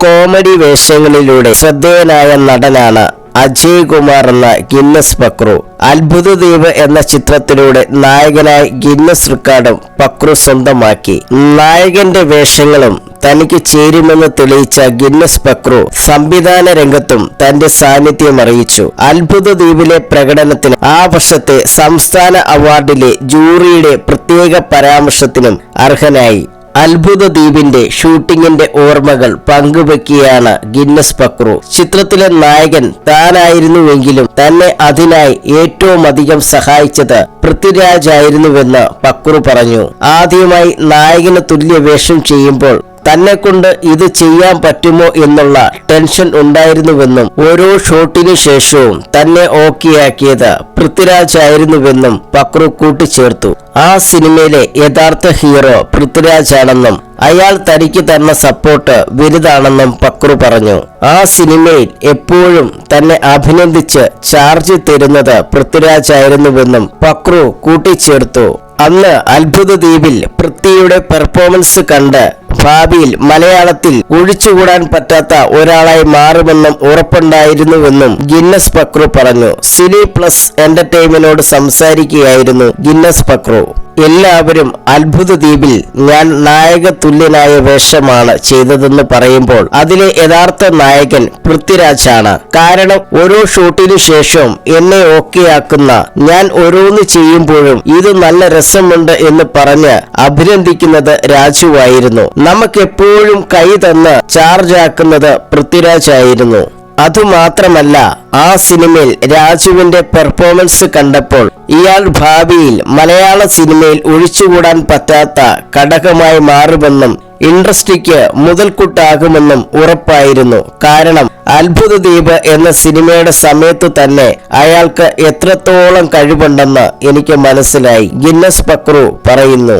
Comedy വേഷങ്ങളിലൂടെ ശ്രദ്ധേയനായ നടനാണ് അജയ് കുമാർ എന്ന ഗിന്നസ് പക്രു. അത്ഭുത ദ്വീപ് എന്ന ചിത്രത്തിലൂടെ നായകനായി ഗിന്നസ് റെക്കോർഡും പക്രു സ്വന്തമാക്കി. നായകന്റെ വേഷങ്ങളും തനിക്ക് ചേരുമെന്ന് തെളിയിച്ച ഗിന്നസ് പക്രു സംവിധാന രംഗത്തും തന്റെ സാന്നിധ്യം അറിയിച്ചു. അത്ഭുത ദ്വീപിലെ പ്രകടനത്തിന് ആ വർഷത്തെ സംസ്ഥാന അവാർഡിലെ ജൂറിയുടെ പ്രത്യേക പരാമർശത്തിനും അർഹനായി. അത്ഭുത ദ്വീപിന്റെ ഷൂട്ടിങ്ങിന്റെ ഓർമ്മകൾ പങ്കുവെക്കുകയാണ് ഗിന്നസ് പക്രു. ചിത്രത്തിലെ നായകൻ താനായിരുന്നുവെങ്കിലും തന്നെ അതിനായി ഏറ്റവും അധികം സഹായിച്ചത് പൃഥ്വിരാജ് ആയിരുന്നുവെന്ന് പക്രു പറഞ്ഞു. ആദ്യമായി നായകന് തുല്യ വേഷം ചെയ്യുമ്പോൾ തന്നെ കൊണ്ട് ഇത് ചെയ്യാൻ പറ്റുമോ എന്നുള്ള ടെൻഷൻ ഉണ്ടായിരുന്നുവെന്നും ഓരോ ഷോട്ടിനു ശേഷവും തന്നെ ഓക്കെയാക്കിയത് പൃഥ്വിരാജ് ആയിരുന്നുവെന്നും പക്രു കൂട്ടിച്ചേർത്തു. ആ സിനിമയിലെ യഥാർത്ഥ ഹീറോ പൃഥ്വിരാജ് ആണെന്നും അയാൾ തനിക്ക് തന്ന സപ്പോർട്ട് വലുതാണെന്നും പക്രു പറഞ്ഞു. ആ സിനിമയിൽ എപ്പോഴും തന്നെ അഭിനന്ദിച്ച് ചാർജ് തരുന്നത് പൃഥ്വിരാജ് ആയിരുന്നുവെന്നും പക്രു കൂട്ടിച്ചേർത്തു. അന്ന് അത്ഭുത ദ്വീപിൽ പൃഥ്വിയുടെ പെർഫോമൻസ് കണ്ട് ഭാവിയിൽ മലയാളത്തിൽ ഒഴിച്ചുകൂടാൻ പറ്റാത്ത ഒരാളായി മാറുമെന്നും ഉറപ്പുണ്ടായിരുന്നുവെന്നും ഗിന്നസ് പക്രു പറഞ്ഞു. സിനി പ്ലസ് എന്റർടൈൻമെന്റിനോട് സംസാരിക്കുകയായിരുന്നു ഗിന്നസ് പക്രു. എല്ലാവരും അത്ഭുത ദ്വീപിൽ ഞാൻ നായക തുല്യനായ വേഷമാണ് ചെയ്തതെന്ന് പറയുമ്പോൾ അതിലെ യഥാർത്ഥ നായകൻ പൃഥ്വിരാജാണ്. കാരണം ഓരോ ഷൂട്ടിനു ശേഷവും എന്നെ ഓക്കെയാക്കുന്ന ഞാൻ ഓരോന്ന് ചെയ്യുമ്പോഴും ഇത് നല്ല രസമുണ്ട് എന്ന് പറഞ്ഞ് അഭിനന്ദിക്കുന്നത് രാജുവായിരുന്നു. നമുക്കെപ്പോഴും കൈ തന്ന് ചാർജ് ആക്കുന്നത് പൃഥ്വിരാജ് ആയിരുന്നു. അതുമാത്രമല്ല, ആ സിനിമയിൽ രാജുവിന്റെ പെർഫോമൻസ് കണ്ടപ്പോൾ ഇയാൾ ഭാവിയിൽ മലയാള സിനിമയിൽ ഒഴിച്ചുകൂടാൻ പറ്റാത്ത ഘടകമായി മാറുമെന്നും ഇൻഡസ്ട്രിക്ക് മുതൽക്കൂട്ടാകുമെന്നും ഉറപ്പായിരുന്നു. കാരണം അത്ഭുത ദ്വീപ് എന്ന സിനിമയുടെ സമയത്ത് തന്നെ അയാൾക്ക് എത്രത്തോളം കഴിവുണ്ടെന്ന് എനിക്ക് മനസ്സിലായി. ഗിന്നസ് പക്രു പറയുന്നു.